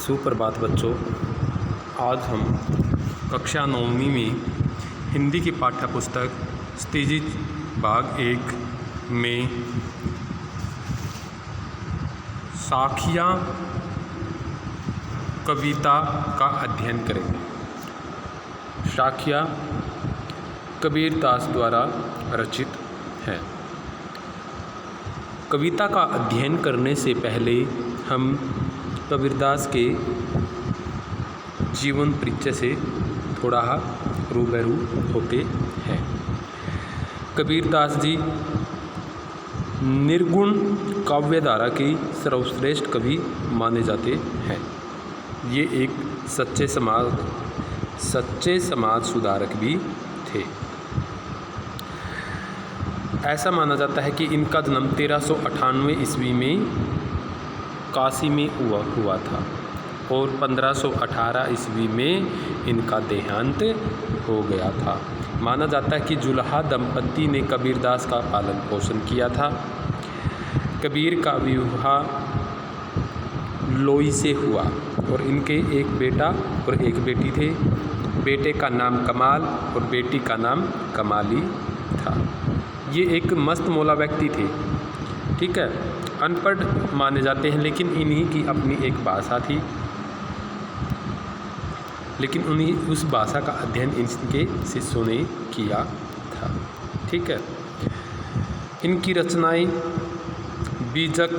सुप्रभात बच्चों। आज हम कक्षा 9वीं में हिंदी की पाठ्य पुस्तक स्थितिज भाग 1 में साखियाँ कविता का अध्ययन करेंगे। साखियाँ कबीरदास द्वारा रचित है। कविता का अध्ययन करने से पहले हम कबीरदास के जीवन परिचय से थोड़ा रूबरू होते हैं। कबीरदास जी निर्गुण काव्यधारा के सर्वश्रेष्ठ कवि माने जाते हैं। ये एक सच्चे समाज सुधारक भी थे। ऐसा माना जाता है कि इनका जन्म 1398 ईस्वी में काशी में हुआ था और 1518 ईस्वी में इनका देहांत हो गया था। माना जाता है कि जुल्हा दंपति ने कबीरदास का पालन पोषण किया था। कबीर का विवाह लोई से हुआ और इनके एक बेटा और एक बेटी थे। बेटे का नाम कमाल और बेटी का नाम कमाली था। ये एक मस्त मौला व्यक्ति थे, ठीक है। अनपढ़ माने जाते हैं, लेकिन इन्हीं की अपनी एक भाषा थी, लेकिन उन्हीं उस भाषा का अध्ययन इनके शिष्यों ने किया था, ठीक है। इनकी रचनाएं बीजक,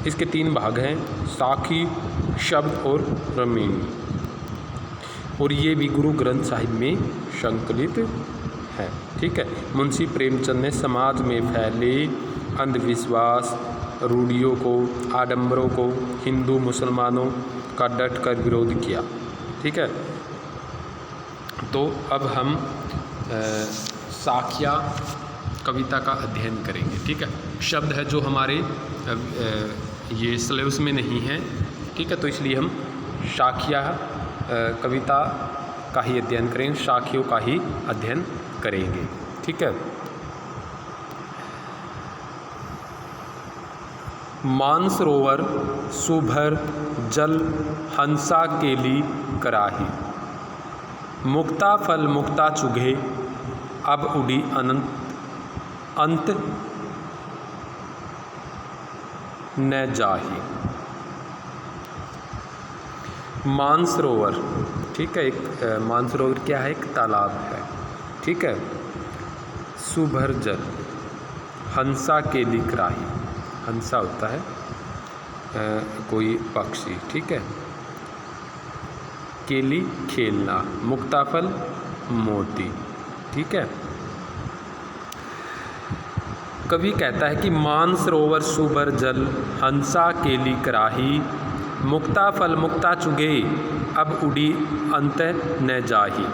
इसके 3 भाग हैं, साखी, शब्द और रमीणी, और ये भी गुरु ग्रंथ साहिब में संकलित है, ठीक है। मुंशी प्रेमचंद ने समाज में फैले अंधविश्वास, रूढ़ियों को, आडंबरों को हिंदू मुसलमानों का डट कर विरोध किया, ठीक है। तो अब हम साखियाँ कविता का अध्ययन करेंगे, ठीक है। शब्द है जो हमारे ये सिलेबस में नहीं है, ठीक है, तो इसलिए हम साखियाँ कविता का ही अध्ययन करेंगे, साखियों का ही अध्ययन करेंगे, ठीक है। मानसरोवर सुभर जल हंसा केली कराही, मुक्ता फल मुक्ता चुगे अब उड़ी अंत न जाही। मानसरोवर, ठीक है, एक मानसरोवर क्या है? एक तालाब है, ठीक है। सुभर जल हंसा केली कराही, हंसा होता है कोई पक्षी, ठीक है। केली खेलना, मुक्ताफल मोती, ठीक है। कवि कहता है कि मानसरोवर सुभर जल हंसा केली कराही, मुक्ताफल मुक्ता चुगे अब उड़ी अंत न जाही।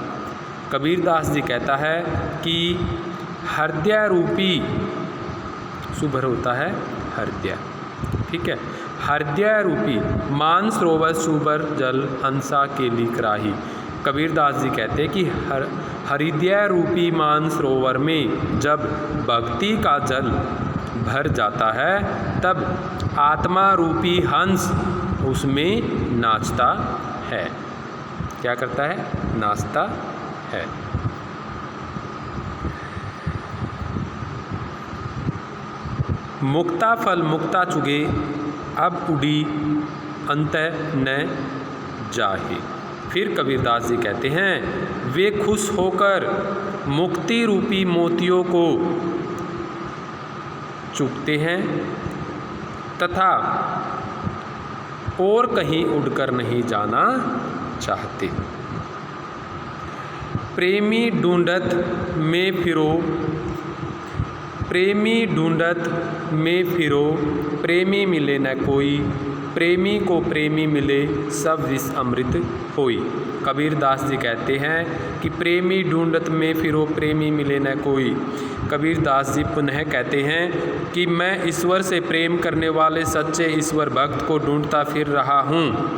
कबीरदास जी कहता है कि हृदय रूपी, सुभर होता है हृदय, ठीक है, हृदय रूपी मानसरोवर सुभर जल हंसा केली कराही। कबीरदास जी कहते हैं कि हृदय रूपी मानसरोवर में जब भक्ति का जल भर जाता है तब आत्मा रूपी हंस उसमें नाचता है। क्या करता है? नाचता है। मुक्ता फल मुक्ता चुगे अब उड़ी अंत न जाहे। फिर कबीरदास जी कहते हैं, वे खुश होकर मुक्ति रूपी मोतियों को चुगते हैं तथा और कहीं उड़कर नहीं जाना चाहते। प्रेमी ढूंढत में फिरो, प्रेमी ढूंढत में फिरो, प्रेमी मिले न कोई, प्रेमी को प्रेमी मिले सब विष अमृत होई। कबीरदास जी कहते हैं कि प्रेमी ढूंढत में फिरो, प्रेमी मिले न कोई। कबीरदास जी पुनः कहते हैं कि मैं ईश्वर से प्रेम करने वाले सच्चे ईश्वर भक्त को ढूंढता फिर रहा हूँ,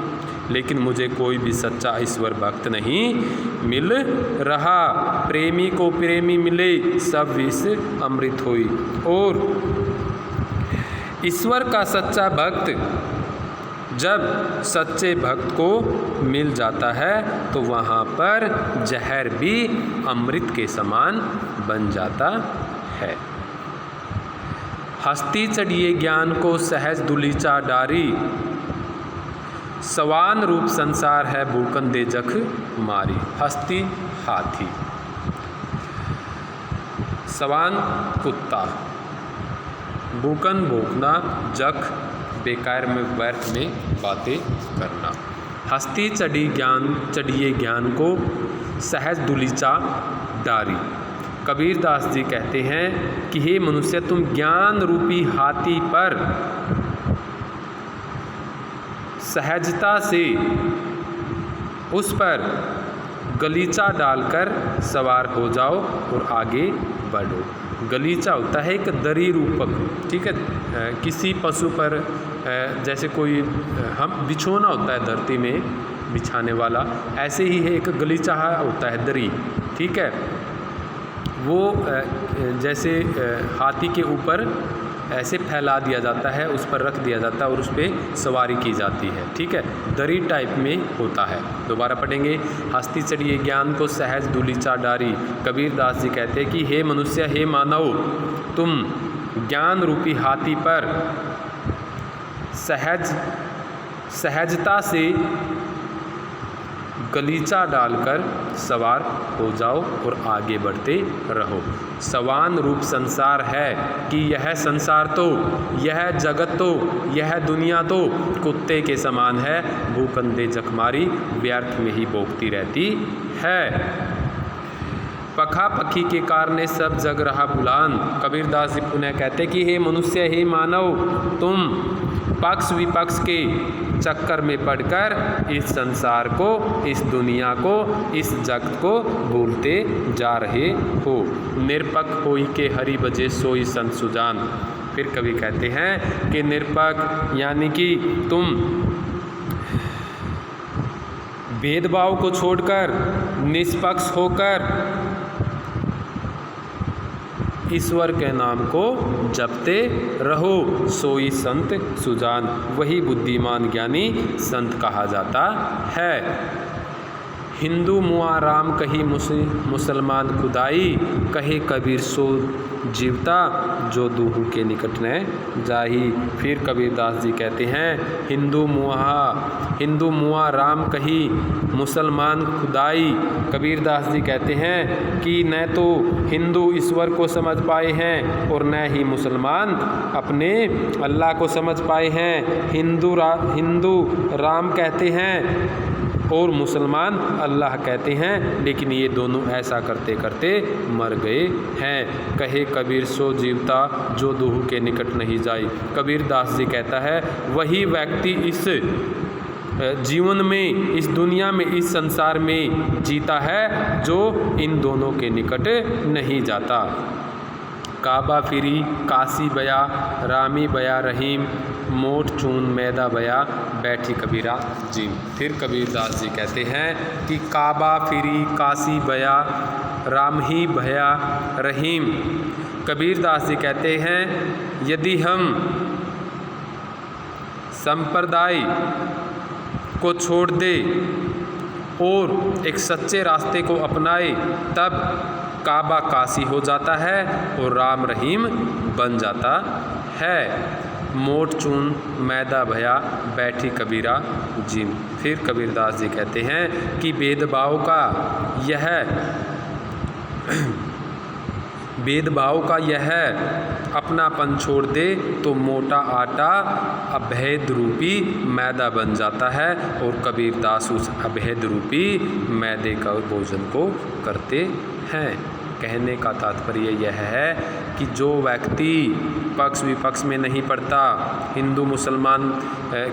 लेकिन मुझे कोई भी सच्चा ईश्वर भक्त नहीं मिल रहा। प्रेमी को प्रेमी मिले सब विष अमृत होई। और ईश्वर का सच्चा भक्त जब सच्चे भक्त को मिल जाता है तो वहाँ पर जहर भी अमृत के समान बन जाता है। हस्ती चढ़िए ज्ञान को सहज दुलीचा डारी, सवान रूप संसार है भूकन दे जख मारी। हस्ती हाथी, सवान कुत्ता, भूकन भूकना, जख बेकार में व्यर्थ में बातें करना। हस्ती चढ़िए ज्ञान को सहज दुलीचा डारी। कबीरदास जी कहते हैं कि हे मनुष्य, तुम ज्ञान रूपी हाथी पर सहजता से उस पर गलीचा डालकर सवार हो जाओ और आगे बढ़ो। गलीचा होता है एक दरी रूपक, ठीक है, किसी पशु पर जैसे कोई हम बिछोना होता है धरती में बिछाने वाला, ऐसे ही है एक गलीचा होता है दरी, ठीक है। वो जैसे हाथी के ऊपर ऐसे फैला दिया जाता है, उस पर रख दिया जाता है और उस पर सवारी की जाती है, ठीक है, दरी टाइप में होता है। दोबारा पढ़ेंगे। हस्ती चढ़िए ज्ञान को सहज दुलीचा डारी। कबीरदास जी कहते हैं कि हे मनुष्य, हे मानव, तुम ज्ञान रूपी हाथी पर सहजता से गलीचा डालकर सवार हो जाओ और आगे बढ़ते रहो। सवान रूप संसार है कि यह संसार तो, यह जगत तो, यह दुनिया तो कुत्ते के समान है, भूकंदे जखमारी, व्यर्थ में ही भोगती रहती है। पखा पखी के कारणे सब जग रहा बुलान। कबीरदास जी पुनः कहते कि हे मनुष्य, हे मानव, तुम पक्ष विपक्ष के चक्कर में पड़कर इस संसार को, इस दुनिया को, इस जगत को भूलते जा रहे हो। निरपक्ष होई के हरि बजे सोई संत सुजान। फिर कवि कहते हैं कि निरपक्ष यानी कि तुम भेदभाव को छोड़कर निष्पक्ष होकर ईश्वर के नाम को जपते रहो। सोई संत सुजान, वही बुद्धिमान ज्ञानी संत कहा जाता है। हिंदू मुआ राम कही मुसलमान खुदाई, कहे कबीर सो जीवता जो दूहू के निकट न जाही। फिर कबीरदास जी कहते हैं हिंदू मुआ राम कही मुसलमान खुदाई। कबीरदास जी कहते हैं कि न तो हिंदू ईश्वर को समझ पाए हैं और न ही मुसलमान अपने अल्लाह को समझ पाए हैं। हिंदू राम कहते हैं और मुसलमान अल्लाह कहते हैं, लेकिन ये दोनों ऐसा करते करते मर गए हैं। कहे कबीर सो जीवता जो दूहू के निकट नहीं जाए। कबीरदास जी कहता है वही व्यक्ति इस जीवन में, इस दुनिया में, इस संसार में जीता है जो इन दोनों के निकट नहीं जाता। काबा फिरी काशी बया, रामी बया रहीम, मोट चून मैदा बया, बैठी कबीरा जीम। फिर कबीरदास जी कहते हैं कि काबा फिरी काशी बया, राम ही भया रहीम। कबीरदास जी कहते हैं यदि हम संप्रदाय को छोड़ दे और एक सच्चे रास्ते को अपनाए तब काबा काशी हो जाता है और राम रहीम बन जाता है। मोट चून मैदा भया, बैठी कबीरा जिम। फिर कबीरदास जी कहते हैं कि भेदभाव का यह अपनापन छोड़ दे तो मोटा आटा अभेद रूपी मैदा बन जाता है और कबीरदास उस अभेद रूपी मैदे का भोजन को करते हैं। कहने का तात्पर्य यह है कि जो व्यक्ति पक्ष विपक्ष में नहीं पड़ता, हिंदू मुसलमान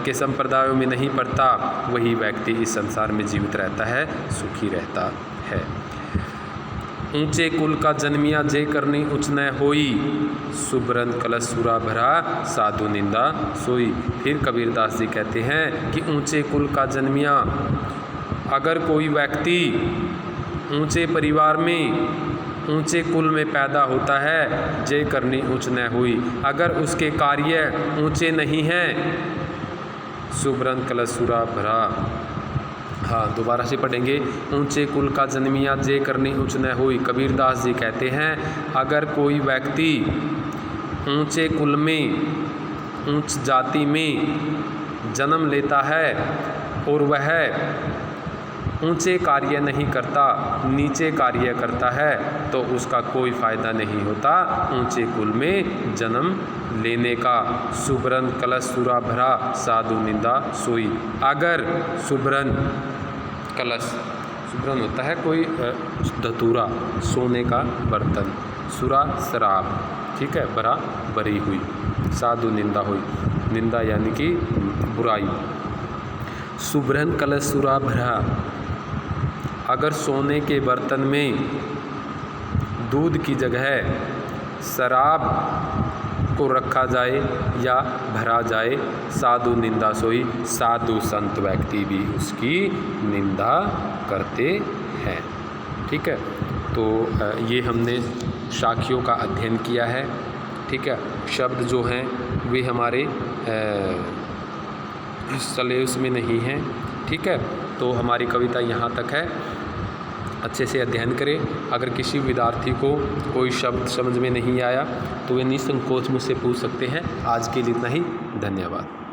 के संप्रदायों में नहीं पड़ता, वही व्यक्ति इस संसार में जीवित रहता है, सुखी रहता है। ऊंचे कुल का जन्मिया जे करनी उच न होई, सुब्रन कलश सुरा भरा साधु निंदा सोई। फिर कबीरदास जी कहते हैं कि ऊंचे कुल का जन्मिया, अगर कोई व्यक्ति ऊंचे परिवार में, ऊंचे कुल में पैदा होता है, जे करनी उच न हुई, अगर उसके कार्य ऊंचे नहीं हैं, सुभ्रन कलशुरा भरा। हाँ, दोबारा से पढ़ेंगे। ऊंचे कुल का जन्मिया जे करनी उच्च न हुई। कबीरदास जी कहते हैं अगर कोई व्यक्ति ऊंचे कुल में, ऊंच जाति में जन्म लेता है और वह ऊंचे कार्य नहीं करता, नीचे कार्य करता है, तो उसका कोई फ़ायदा नहीं होता ऊंचे कुल में जन्म लेने का। सुभ्रन कलशुरा भरा साधु निंदा सोई। अगर सुभ्रन कलश, सुभ्रन होता है कोई धतूरा, सोने का बर्तन, सुरा शराब, ठीक है, भरा भरी हुई, साधु निंदा हुई, निंदा यानी कि बुराई। सुभ्रन कलशुरा भरा, अगर सोने के बर्तन में दूध की जगह शराब को रखा जाए या भरा जाए, साधु निंदा सोई, साधु संत व्यक्ति भी उसकी निंदा करते हैं। ठीक है, तो ये हमने साखियों का अध्ययन किया है। ठीक है, शब्द जो हैं वे हमारे सिलेबस में नहीं हैं। ठीक है, तो हमारी कविता यहाँ तक है। अच्छे से अध्ययन करें। अगर किसी विद्यार्थी को कोई शब्द समझ में नहीं आया तो वे निसंकोच मुझसे पूछ सकते हैं। आज के लिए इतना ही, धन्यवाद।